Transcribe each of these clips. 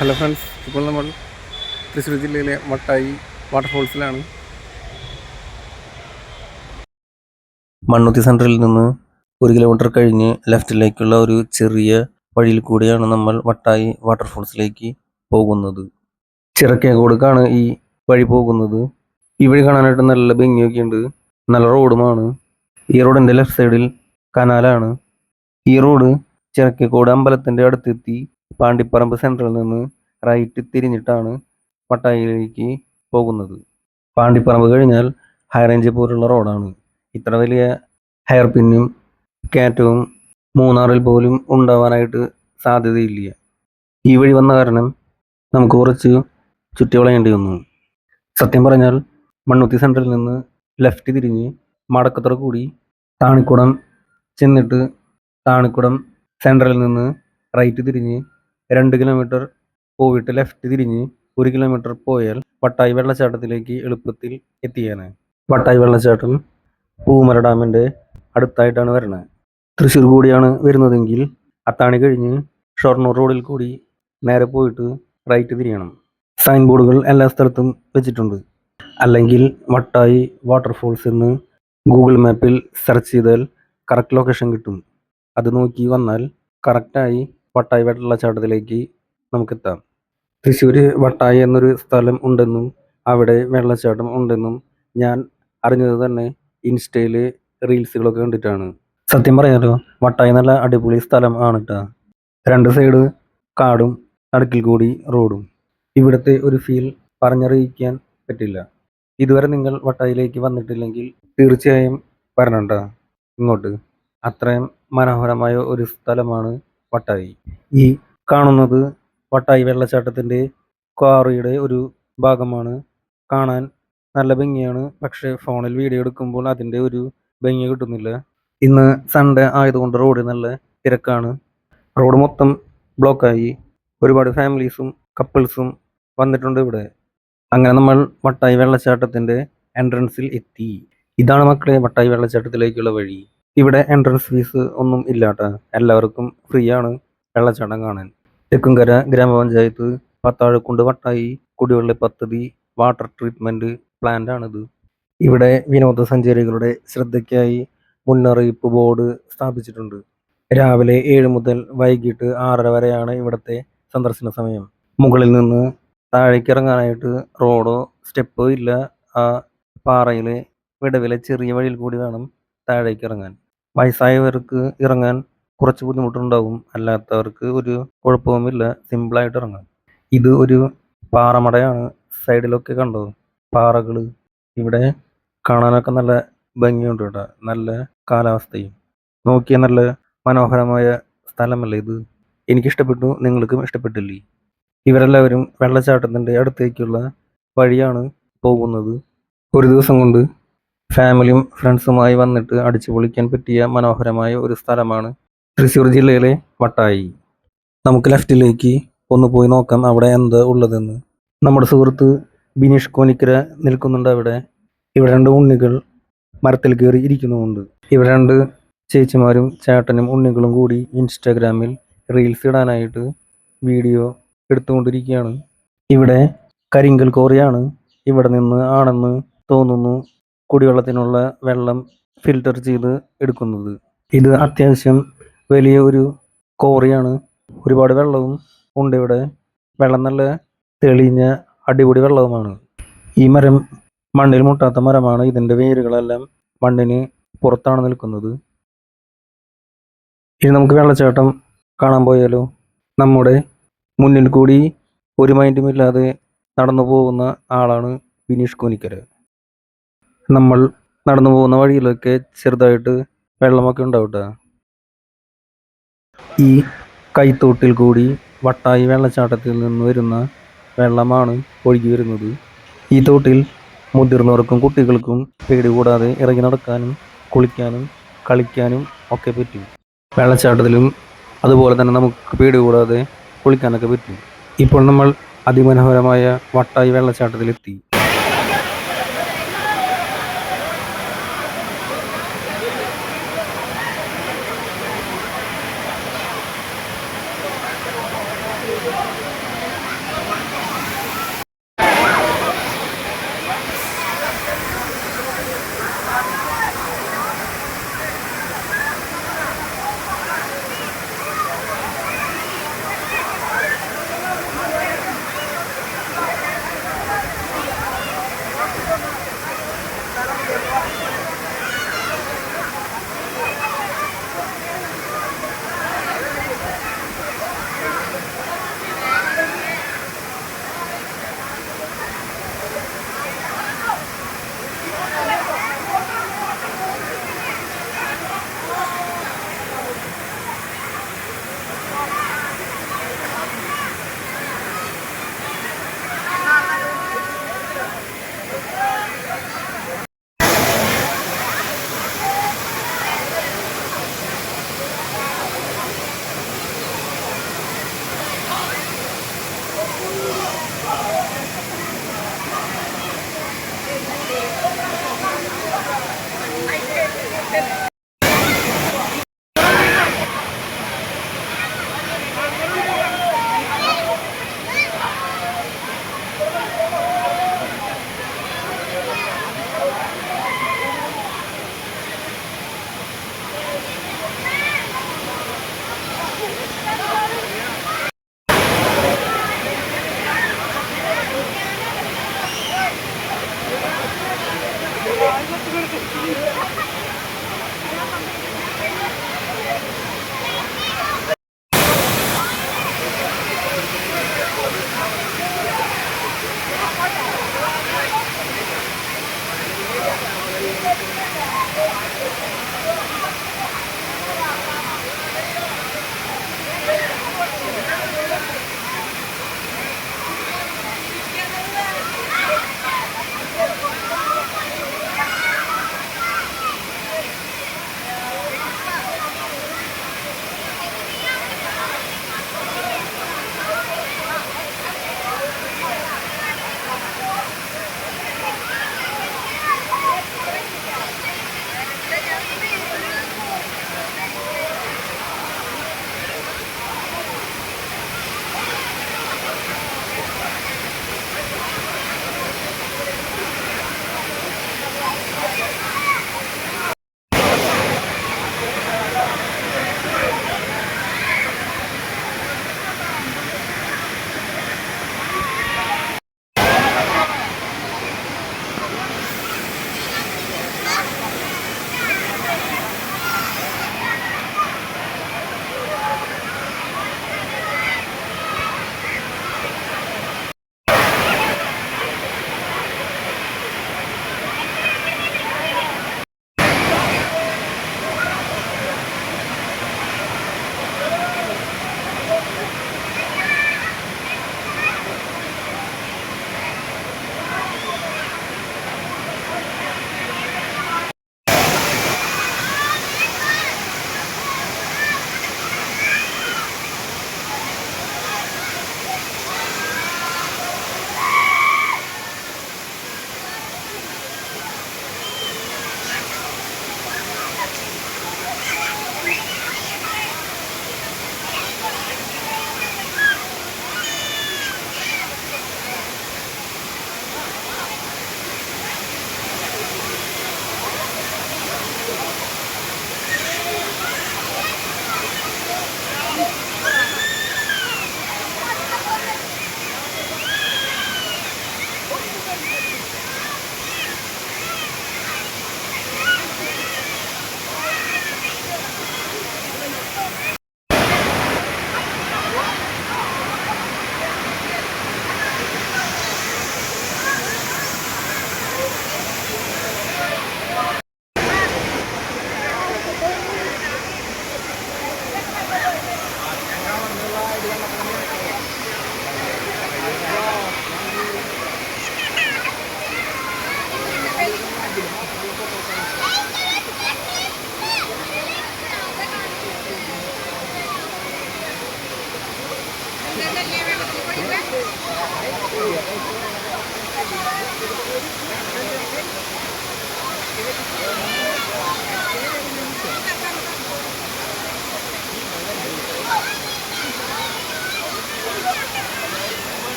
Hello friends, ഇപ്പോൾ നമ്മൾ തൃശ്ശൂർ ജില്ലയിലെ വട്ടായി വാട്ടർഫോൾസിലാണ്. മണ്ണുത്തി സെൻറ്ററിൽ നിന്ന് 1 കിലോമീറ്റർ കഴിഞ്ഞ് ലെഫ്റ്റിലേക്കുള്ള ഒരു ചെറിയ വഴിയിൽ കൂടിയാണ് നമ്മൾ വട്ടായി വാട്ടർഫോൾസിലേക്ക് പോകുന്നത്. ചിറക്കേക്കോടുക്കാണ് ഈ വഴി പോകുന്നത്. ഈ വഴി കാണാനായിട്ട് നല്ല ഭംഗിയൊക്കെ ഉണ്ട്, നല്ല റോഡുമാണ്. ഈ റോഡിൻ്റെ ലെഫ്റ്റ് സൈഡിൽ കനാലാണ്. ഈ റോഡ് ചിറക്കേക്കോട് അമ്പലത്തിൻ്റെ അടുത്തെത്തി പാണ്ടിപ്പറമ്പ് സെൻറ്ററിൽ നിന്ന് റൈറ്റ് തിരിഞ്ഞിട്ടാണ് വട്ടായിലേക്ക് പോകുന്നത്. പാണ്ടിപ്പറമ്പ് കഴിഞ്ഞാൽ ഹൈറേഞ്ച് പോലുള്ള റോഡാണ്. ഇത്ര വലിയ ഹെയർ പിന്നും കയറ്റവും മൂന്നാറിൽ പോലും ഉണ്ടാവാനായിട്ട് സാധ്യതയില്ല. ഈ വഴി വന്ന കാരണം നമുക്ക് കുറച്ച് ചുറ്റി വളയേണ്ടി വന്നു. സത്യം പറഞ്ഞാൽ മണ്ണുത്തി സെൻറ്ററിൽ നിന്ന് ലെഫ്റ്റ് തിരിഞ്ഞ് മടക്കത്തറ കൂടി താണിക്കുടം ചെന്നിട്ട് താണിക്കുടം സെൻറ്ററിൽ നിന്ന് റൈറ്റ് തിരിഞ്ഞ് 2 കിലോമീറ്റർ പോയിട്ട് ലെഫ്റ്റ് തിരിഞ്ഞ് 1 കിലോമീറ്റർ പോയാൽ വട്ടായി വെള്ളച്ചാട്ടത്തിലേക്ക് എളുപ്പത്തിൽ എത്തിയാണ്. വട്ടായി വെള്ളച്ചാട്ടം പൂമല ഡാമിൻ്റെ അടുത്തായിട്ടാണ് വരുന്നത്. തൃശ്ശൂർ കൂടിയാണ് വരുന്നതെങ്കിൽ അത്താണി കഴിഞ്ഞ് ഷൊർണൂർ റോഡിൽ കൂടി നേരെ പോയിട്ട് റൈറ്റ് തിരിയണം. സൈൻ ബോർഡുകൾ എല്ലാ സ്ഥലത്തും വെച്ചിട്ടുണ്ട്. അല്ലെങ്കിൽ വട്ടായി വാട്ടർഫോൾസ് എന്ന് ഗൂഗിൾ മാപ്പിൽ സെർച്ച് ചെയ്താൽ കറക്റ്റ് ലൊക്കേഷൻ കിട്ടും. അത് നോക്കി വന്നാൽ കറക്റ്റായി വട്ടായി വെള്ളച്ചാട്ടത്തിലേക്ക് നമുക്കെത്താം. തൃശ്ശൂർ വട്ടായി എന്നൊരു സ്ഥലം ഉണ്ടെന്നും അവിടെ വെള്ളച്ചാട്ടം ഉണ്ടെന്നും ഞാൻ അറിഞ്ഞത് തന്നെ ഇൻസ്റ്റയിൽ റീൽസുകളൊക്കെ കണ്ടിട്ടാണ്. സത്യം പറയാലോ, വട്ടായി നല്ല അടിപൊളി സ്ഥലം ആണ് കേട്ടോ. 2 സൈഡ് കാടും നടുക്കിൽ കൂടി റോഡും. ഇവിടുത്തെ ഒരു ഫീൽ പറഞ്ഞറിയിക്കാൻ പറ്റില്ല. ഇതുവരെ നിങ്ങൾ വട്ടായിലേക്ക് വന്നിട്ടില്ലെങ്കിൽ തീർച്ചയായും വരണം കേട്ടോ ഇങ്ങോട്ട്. അത്രയും മനോഹരമായ ഒരു സ്ഥലമാണ് വട്ടായി. ഈ കാണുന്നത് വട്ടായി വെള്ളച്ചാട്ടത്തിൻ്റെ ക്വാറിയുടെ ഒരു ഭാഗമാണ്. കാണാൻ നല്ല ഭംഗിയാണ്, പക്ഷേ ഫോണിൽ വീഡിയോ എടുക്കുമ്പോൾ അതിൻ്റെ ഒരു ഭംഗി കിട്ടുന്നില്ല. ഇന്ന് സൺഡേ ആയതുകൊണ്ട് റോഡ് നല്ല തിരക്കാണ്. റോഡ് മൊത്തം ബ്ലോക്കായി. ഒരുപാട് ഫാമിലീസും കപ്പിൾസും വന്നിട്ടുണ്ട് ഇവിടെ. അങ്ങനെ നമ്മൾ വട്ടായി വെള്ളച്ചാട്ടത്തിൻ്റെ എൻട്രൻസിൽ എത്തി. ഇതാണ് മക്കളെ വട്ടായി വെള്ളച്ചാട്ടത്തിലേക്കുള്ള വഴി. ഇവിടെ എൻട്രൻസ് ഫീസ് ഒന്നും ഇല്ലാട്ടോ, എല്ലാവർക്കും ഫ്രീ ആണ് വെള്ളച്ചാട്ടം കാണാൻ. തെക്കുംകര ഗ്രാമപഞ്ചായത്ത് പത്താഴക്കുണ്ട് വട്ടായി കുടിവെള്ള പദ്ധതി വാട്ടർ ട്രീറ്റ്മെൻറ്റ് പ്ലാന്റ് ആണിത്. ഇവിടെ വിനോദസഞ്ചാരികളുടെ ശ്രദ്ധയ്ക്കായി മുന്നറിയിപ്പ് ബോർഡ് സ്ഥാപിച്ചിട്ടുണ്ട്. രാവിലെ 7 മുതൽ വൈകിട്ട് 6:30 വരെയാണ് ഇവിടുത്തെ സന്ദർശന സമയം. മുകളിൽ നിന്ന് താഴേക്ക് ഇറങ്ങാനായിട്ട് റോഡോ സ്റ്റെപ്പോ ഇല്ല. ആ പാറയിലെ വിടവിലെ ചെറിയ വഴിയിൽ കൂടി വേണം താഴേക്ക് ഇറങ്ങാൻ. വയസ്സായവർക്ക് ഇറങ്ങാൻ കുറച്ച് ബുദ്ധിമുട്ടുണ്ടാവും, അല്ലാത്തവർക്ക് ഒരു കുഴപ്പവുമില്ല, സിമ്പിളായിട്ട് ഇറങ്ങാം. ഇത് ഒരു പാറമടയാണ്. സൈഡിലൊക്കെ കണ്ടോ പാറകൾ. ഇവിടെ കാണാനൊക്കെ നല്ല ഭംഗിയുണ്ട് കേട്ടോ, നല്ല കാലാവസ്ഥയും. നോക്കിയാൽ നല്ല മനോഹരമായ സ്ഥലമല്ലേ ഇത്. എനിക്കിഷ്ടപ്പെട്ടു, നിങ്ങൾക്കും ഇഷ്ടപ്പെട്ടില്ലേ? ഇവരെല്ലാവരും വെള്ളച്ചാട്ടത്തിൻ്റെ അടുത്തേക്കുള്ള വഴിയാണ് പോകുന്നത്. ഒരു ദിവസം കൊണ്ട് ഫാമിലിയും ഫ്രണ്ട്സുമായി വന്നിട്ട് അടിച്ചു പൊളിക്കാൻ പറ്റിയ മനോഹരമായ ഒരു സ്ഥലമാണ് തൃശ്ശൂർ ജില്ലയിലെ വട്ടായി. നമുക്ക് ലെഫ്റ്റിലേക്ക് ഒന്ന് പോയി നോക്കാം അവിടെ എന്താ ഉള്ളതെന്ന്. നമ്മുടെ സുഹൃത്ത് ബിനീഷ് കോനിക്കര നിൽക്കുന്നുണ്ട് അവിടെ. ഇവിടെ 2 ഉണ്ണികൾ മരത്തിൽ കയറി ഇരിക്കുന്നുമുണ്ട്. ഇവിടെ 2 ചേച്ചിമാരും ചേട്ടനും ഉണ്ണികളും കൂടി ഇൻസ്റ്റാഗ്രാമിൽ റീൽസ് ഇടാനായിട്ട് വീഡിയോ എടുത്തുകൊണ്ടിരിക്കുകയാണ്. ഇവിടെ കരിങ്കൽ കോറിയാണ്. ഇവിടെ നിന്ന് ആണെന്ന് തോന്നുന്നു കുടിവെള്ളത്തിനുള്ള വെള്ളം ഫിൽറ്റർ ചെയ്ത് എടുക്കുന്നത്. ഇത് അത്യാവശ്യം വലിയ ഒരു കോറിയാണ്. ഒരുപാട് വെള്ളവും ഉണ്ട് ഇവിടെ. വെള്ളം നല്ല തെളിഞ്ഞ അടിപൊളി വെള്ളവുമാണ്. ഈ മരം മണ്ണിൽ മുട്ടാത്ത മരമാണ്. ഇതിൻ്റെ വേരുകളെല്ലാം മണ്ണിന് പുറത്താണ് നിൽക്കുന്നത്. ഇനി നമുക്ക് വെള്ളച്ചാട്ടം കാണാൻ പോയാലോ? നമ്മുടെ മുന്നിൽ കൂടി ഒരു മൈൻഡുമില്ലാതെ നടന്നു പോകുന്ന ആളാണ് ബിനീഷ് കോനിക്കര. നമ്മൾ നടന്നു പോകുന്ന വഴിയിലൊക്കെ ചെറുതായിട്ട് വെള്ളമൊക്കെ ഉണ്ടാവട്ടെ. ഈ കൈത്തോട്ടിൽ കൂടി വട്ടായി വെള്ളച്ചാട്ടത്തിൽ നിന്ന് വരുന്ന വെള്ളമാണ് ഒഴുകി വരുന്നത്. ഈ തോട്ടിൽ മുതിർന്നവർക്കും കുട്ടികൾക്കും പേടി കൂടാതെ ഇറങ്ങി നടക്കാനും കുളിക്കാനും കളിക്കാനും ഒക്കെ പറ്റും. വെള്ളച്ചാട്ടത്തിലും അതുപോലെ തന്നെ നമുക്ക് പേടി കൂടാതെ കുളിക്കാനൊക്കെ പറ്റും. ഇപ്പോൾ നമ്മൾ അതിമനോഹരമായ വട്ടായി വെള്ളച്ചാട്ടത്തിലെത്തി.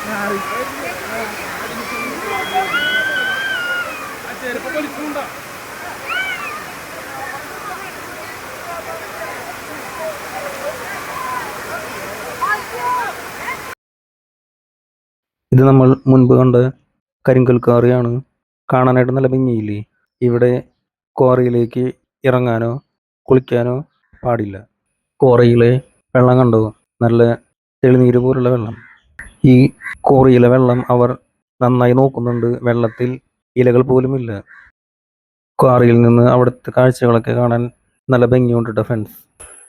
ഇത് നമ്മൾ മുൻപ് കണ്ട കരിങ്കൽ ക്വാറിയാണ്. കാണാനായിട്ട് നല്ല ഭംഗിയില്ലേ? ഇവിടെ ക്വാറിയിലേക്ക് ഇറങ്ങാനോ കുളിക്കാനോ പാടില്ല. ക്വാറിയിലെ വെള്ളം കണ്ടോ? നല്ല തെളിനീര് പോലുള്ള വെള്ളം. ഈ ക്വാറിയിലെ വെള്ളം അവർ നന്നായി നോക്കുന്നുണ്ട്. വെള്ളത്തിൽ ഇലകൾ പോലുമില്ല. ക്വാറിയിൽ നിന്ന് അവിടുത്തെ കാഴ്ചകളൊക്കെ കാണാൻ നല്ല ഭംഗിയുണ്ട് ട്ടോ ഫ്രണ്ട്സ്.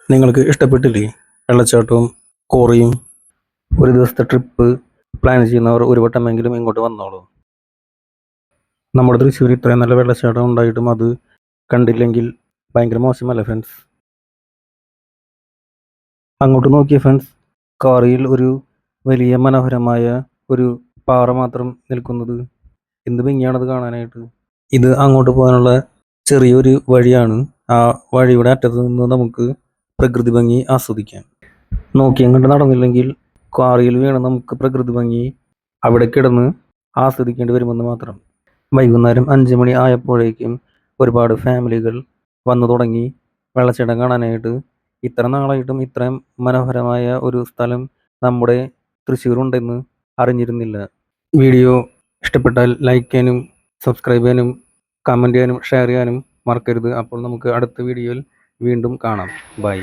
നിങ്ങൾക്ക് ഇഷ്ടപ്പെട്ടില്ലേ വെള്ളച്ചാട്ടവും ക്വാറിയും? ഒരു ദിവസത്തെ ട്രിപ്പ് പ്ലാൻ ചെയ്യുന്നവർ ഒരു വട്ടമെങ്കിലും ഇങ്ങോട്ട് വന്നോളൂ. നമ്മുടെ തൃശ്ശൂർ ഇത്രയും നല്ല വെള്ളച്ചാട്ടം ഉണ്ടായിട്ടും അത് കണ്ടില്ലെങ്കിൽ ഭയങ്കര മോശമല്ലേ ഫ്രണ്ട്സ്? അങ്ങോട്ട് നോക്കിയ ഫ്രണ്ട്സ്, കാറിയിൽ ഒരു വലിയ മനോഹരമായ ഒരു പാറ മാത്രം നിൽക്കുന്നത്. എന്ത് ഭംഗിയാണത് കാണാനായിട്ട്. ഇത് അങ്ങോട്ട് പോകാനുള്ള ചെറിയൊരു വഴിയാണ്. ആ വഴിയുടെ അറ്റത്ത് നിന്ന് നമുക്ക് പ്രകൃതി ഭംഗി ആസ്വദിക്കാം. നോക്കിയും കണ്ട് നടന്നില്ലെങ്കിൽ ക്വാറിയിൽ വീണ് നമുക്ക് പ്രകൃതി ഭംഗി അവിടെ കിടന്ന് ആസ്വദിക്കേണ്ടി വരുമെന്ന് മാത്രം. വൈകുന്നേരം 5 മണി ആയപ്പോഴേക്കും ഒരുപാട് ഫാമിലികൾ വന്നു തുടങ്ങി വെള്ളച്ചാട്ടം കാണാനായിട്ട്. ഇത്ര നാളായിട്ടും ഇത്രയും മനോഹരമായ ഒരു സ്ഥലം നമ്മുടെ തൃശ്ശൂരുണ്ടെന്ന് അറിഞ്ഞിരുന്നില്ല. വീഡിയോ ഇഷ്ടപ്പെട്ടാൽ ലൈക്ക് ചെയ്യാനും സബ്സ്ക്രൈബ് ചെയ്യാനും കമൻറ്റ് ചെയ്യാനും ഷെയർ ചെയ്യാനും മറക്കരുത്. അപ്പോൾ നമുക്ക് അടുത്ത വീഡിയോയിൽ വീണ്ടും കാണാം. ബൈ.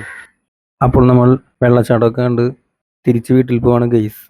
അപ്പോൾ നമ്മൾ വെള്ളച്ചാട്ടമൊക്കെ കണ്ട് തിരിച്ച് വീട്ടിൽ പോവാണ് ഗൈസ്.